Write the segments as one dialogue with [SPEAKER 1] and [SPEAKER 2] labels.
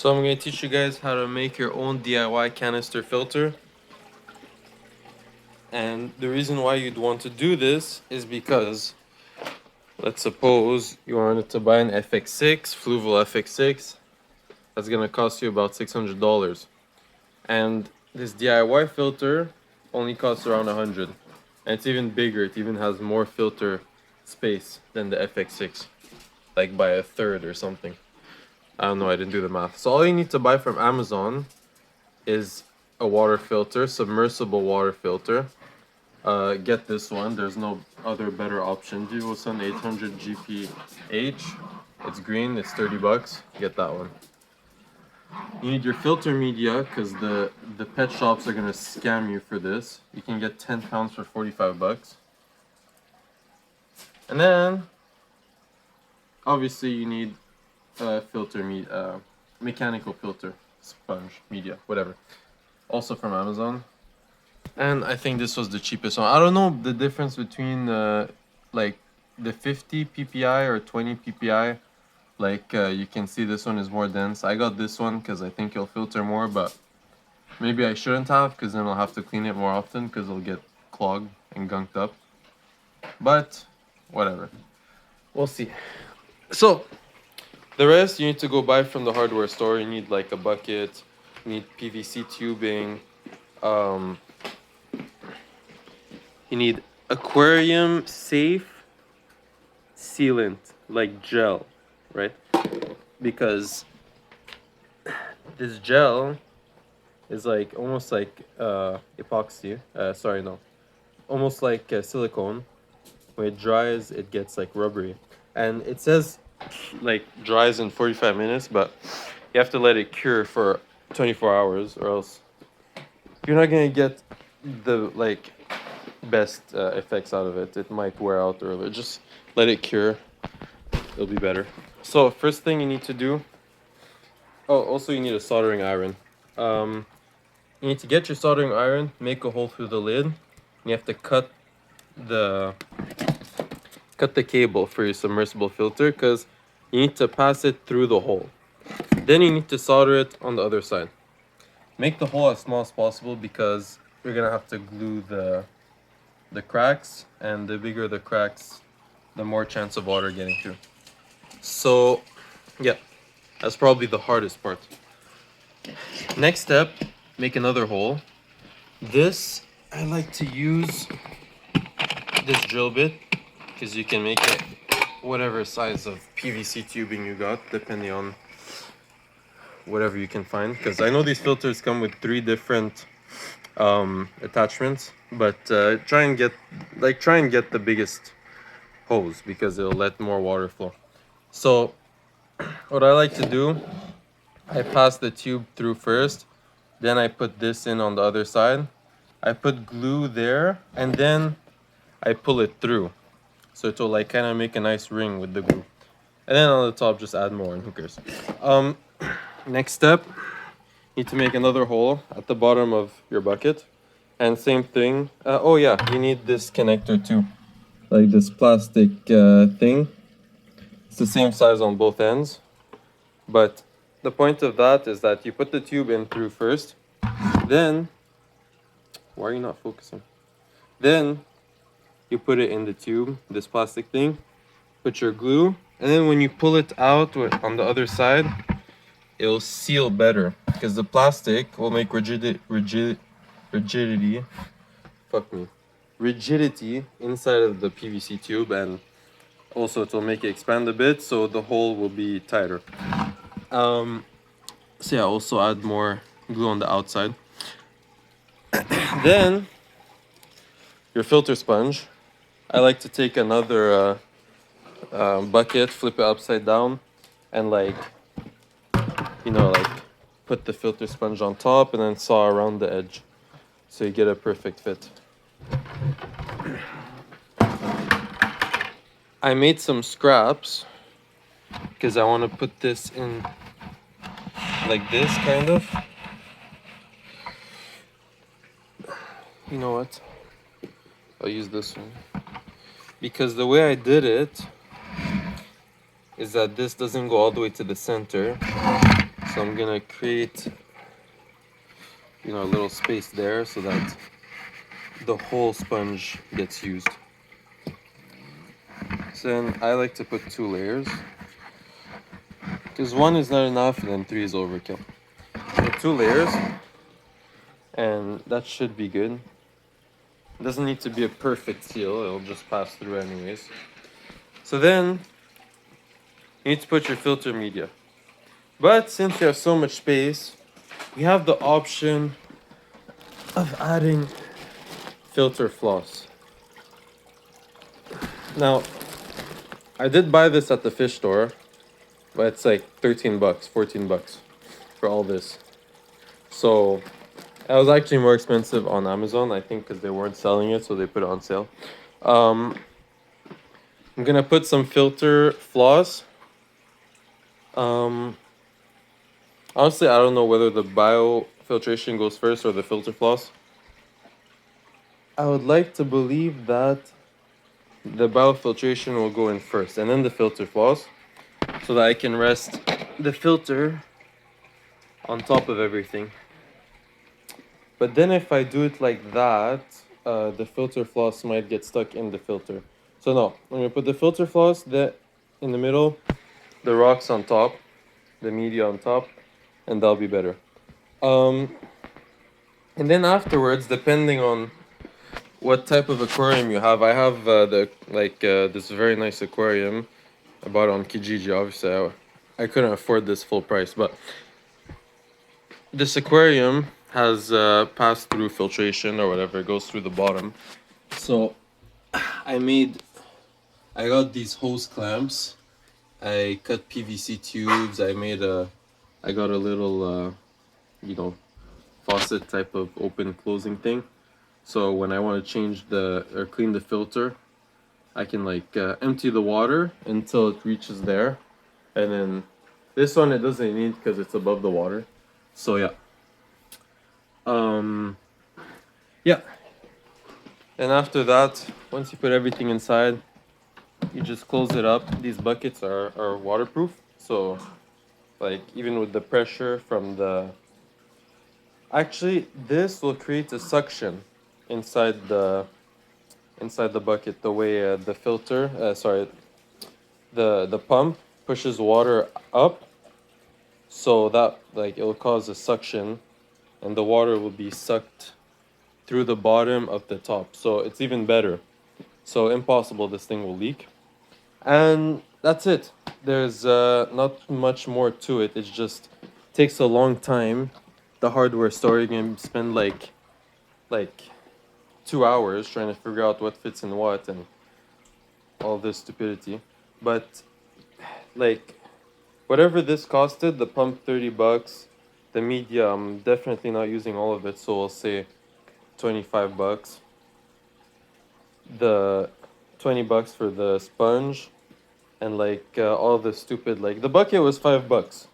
[SPEAKER 1] So I'm going to teach you guys how to make your own DIY canister filter. And the reason why you'd want to do this is because, let's suppose you wanted to buy an FX6, Fluval FX6. That's going to cost you about $600. And this DIY filter only costs around $100. And it's even bigger. It even has more filter space than the FX6. Like by a third or something. I don't know, I didn't do the math. So all you need to buy from Amazon is a water filter, submersible water filter. Get this one. There's no other better option. Duosun 800 GPH. It's green. It's $30. Get that one. You need your filter media because the pet shops are gonna scam you for this. You can get 10 pounds for $45. And then, obviously, you need mechanical filter, sponge, media, whatever. Also from Amazon. And I think this was the cheapest one. I don't know the difference between like the 50 ppi or 20 ppi. Like you can see this one is more dense. I got this one because I think it'll filter more, but maybe I shouldn't have because then I'll have to clean it more often because it'll get clogged and gunked up. But whatever, we'll see. So the rest you need to go buy from the hardware store. You need like a bucket, you need PVC tubing, you need aquarium safe sealant, like gel, right? Because this gel is like almost like epoxy. Almost like silicone. When it dries, it gets like rubbery, and it says like dries in 45 minutes, but you have to let it cure for 24 hours, or else you're not gonna get the like best effects out of it. It might wear out earlier. Just let it cure, it'll be better. So first thing you need to do, oh, also you need a soldering iron. You need to get your soldering iron, make a hole through the lid. You have to cut the cable for your submersible filter because you need to pass it through the hole. Then you need to solder it on the other side. Make the hole as small as possible because you're gonna have to glue the cracks, and the bigger the cracks, the more chance of water getting through. So yeah, that's probably the hardest part. Next step, make another hole. This, I like to use this drill bit because you can make it whatever size of PVC tubing you got, depending on whatever you can find. Because I know these filters come with 3 different attachments, but try and get the biggest hose because it'll let more water flow. So what I like to do, I pass the tube through first, then I put this in on the other side. I put glue there, and then I pull it through. So it will like kind of make a nice ring with the glue. And then on the top, just add more, and who cares. Next step, you need to make another hole at the bottom of your bucket. And same thing. Oh yeah, you need this connector too. Like this plastic thing. It's the same size on both ends. But the point of that is that you put the tube in through first. Then, why are you not focusing? Then you put it in the tube, this plastic thing, put your glue, and then when you pull it out on the other side, it'll seal better because the plastic will make rigidity inside of the PVC tube, and also it will make it expand a bit, so the hole will be tighter. So yeah, also add more glue on the outside. Then your filter sponge. I like to take another bucket, flip it upside down, and like put the filter sponge on top and then saw around the edge so you get a perfect fit. I made some scraps because I want to put this in like this, kind of. You know what? I'll use this one. Because the way I did it is that this doesn't go all the way to the center. So I'm gonna create, you know, a little space there so that the whole sponge gets used. So then I like to put 2 layers, because 1 is not enough and then 3 is overkill. So 2 layers, and that should be good. It doesn't need to be a perfect seal, it'll just pass through anyways. So then you need to put your filter media. But since you have so much space, we have the option of adding filter floss. Now, I did buy this at the fish store, but it's like 13 bucks, 14 bucks for all this. So it was actually more expensive on Amazon, I think, because they weren't selling it, so they put it on sale. I'm gonna put some filter floss. Honestly, I don't know whether the biofiltration goes first or the filter floss. I would like to believe that the biofiltration will go in first and then the filter floss, so that I can rest the filter on top of everything. But then if I do it like that, the filter floss might get stuck in the filter. So no, I'm gonna put the filter floss in the middle, the rocks on top, the media on top, and that'll be better. And then afterwards, depending on what type of aquarium you have, I have this very nice aquarium I bought on Kijiji. Obviously, I couldn't afford this full price, but this aquarium has passed through filtration or whatever. It goes through the bottom. So I got these hose clamps. I cut PVC tubes. I got a little, faucet type of open closing thing. So when I want to change or clean the filter, I can empty the water until it reaches there. And then this one it doesn't need because it's above the water. So yeah. Yeah. And after that, once you put everything inside, you just close it up. These buckets are waterproof. So even with the pressure from actually this will create a suction inside the bucket, the way the filter the pump pushes water up, so that it'll cause a suction and the water will be sucked through the bottom of the top, so it's even better. So impossible this thing will leak. And that's it. There's not much more to it. It just takes a long time. The hardware store, you can spend like 2 hours trying to figure out what fits in what and all this stupidity. But whatever this costed, the pump 30 bucks, the media, I'm definitely not using all of it, so we'll say 25 bucks. The 20 bucks for the sponge, and all the stupid, the bucket was 5 bucks.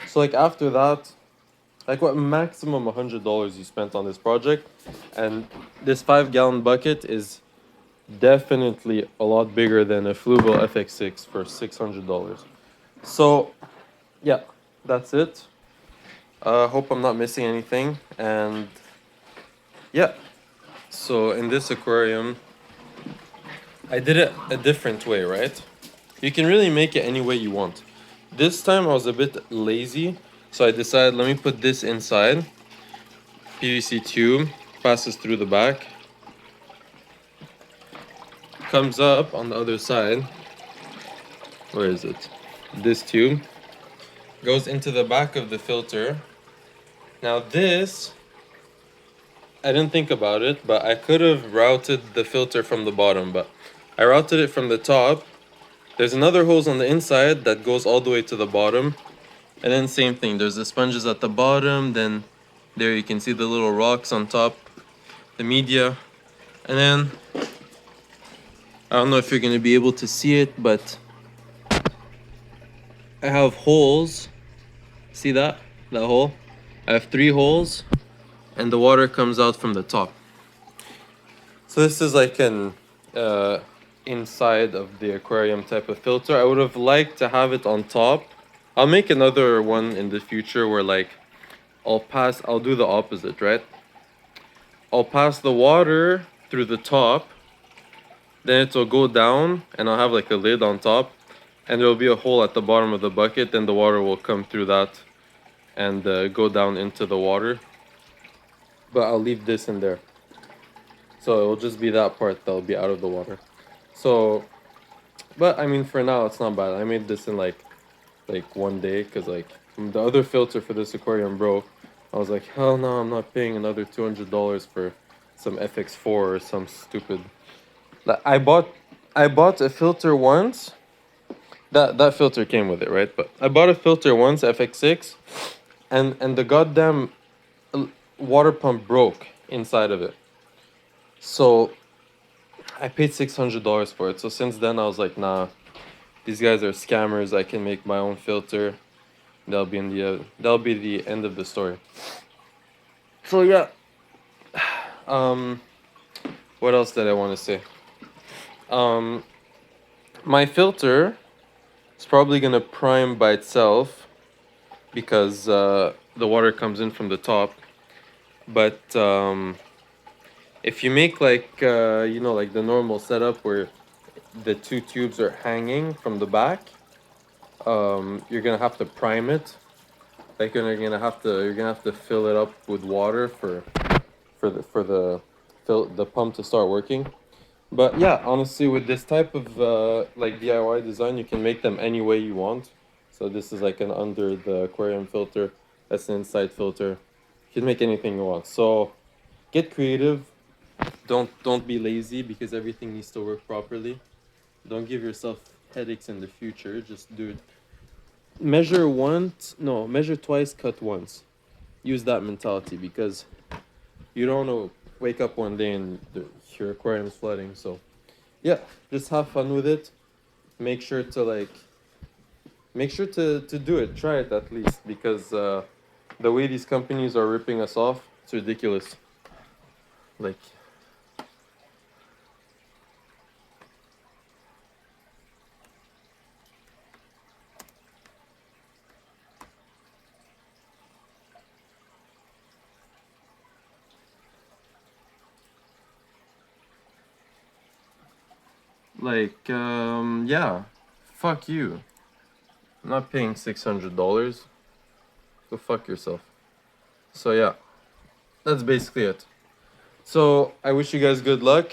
[SPEAKER 1] So after that, what maximum $100 you spent on this project, and this 5-gallon bucket is definitely a lot bigger than a Fluval FX6 for $600. So yeah, that's it. Hope I'm not missing anything. And yeah, so in this aquarium, I did it a different way, right? You can really make it any way you want. This time I was a bit lazy, so I decided, let me put this inside. PVC tube passes through the back, comes up on the other side. Where is it? This tube goes into the back of the filter. Now this, I didn't think about it, but I could have routed the filter from the bottom, but I routed it from the top. There's another hose on the inside that goes all the way to the bottom. And then same thing, there's the sponges at the bottom, then there you can see the little rocks on top, the media. And then, I don't know if you're gonna be able to see it, but I have holes. See that hole? I have 3 holes, and the water comes out from the top. So this is like an inside of the aquarium type of filter. I would have liked to have it on top, I'll make another one in the future where like I'll do the opposite, right? I'll pass the water through the top, then it'll go down, and I'll have like a lid on top, and there'll be a hole at the bottom of the bucket, and the water will come through that and go down into the water. But I'll leave this in there. So it'll just be that part that'll be out of the water. So, but I mean, for now, it's not bad. I made this in like 1 day because like the other filter for this aquarium broke. I was like, hell no, I'm not paying another $200 for some FX4 or some stupid. Like, I bought a filter once. That filter came with it, right? But I bought a filter once, FX6, and the goddamn water pump broke inside of it. So I paid $600 for it. So since then I was like, nah, these guys are scammers. I can make my own filter. That'll be the end of the story. So yeah. Um, what else did I want to say? Um, my filter is probably gonna prime by itself because the water comes in from the top. But if you make like like the normal setup where the two tubes are hanging from the back, you're gonna have to prime it. Like you're gonna have to fill it up with water for the pump to start working. But yeah, honestly, with this type of like DIY design, you can make them any way you want. So this is like an under the aquarium filter. That's an inside filter. You can make anything you want. So get creative. Don't be lazy because everything needs to work properly. Don't give yourself headaches in the future. Just do it. Measure once, no, measure twice, cut once. Use that mentality because you don't know. Wake up one day and your aquarium's flooding. So yeah, just have fun with it. Make sure to do it. Try it at least because the way these companies are ripping us off, it's ridiculous. Like yeah, fuck you. I'm not paying $600. Go fuck yourself. So yeah, that's basically it. So I wish you guys good luck,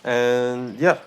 [SPEAKER 1] and yeah.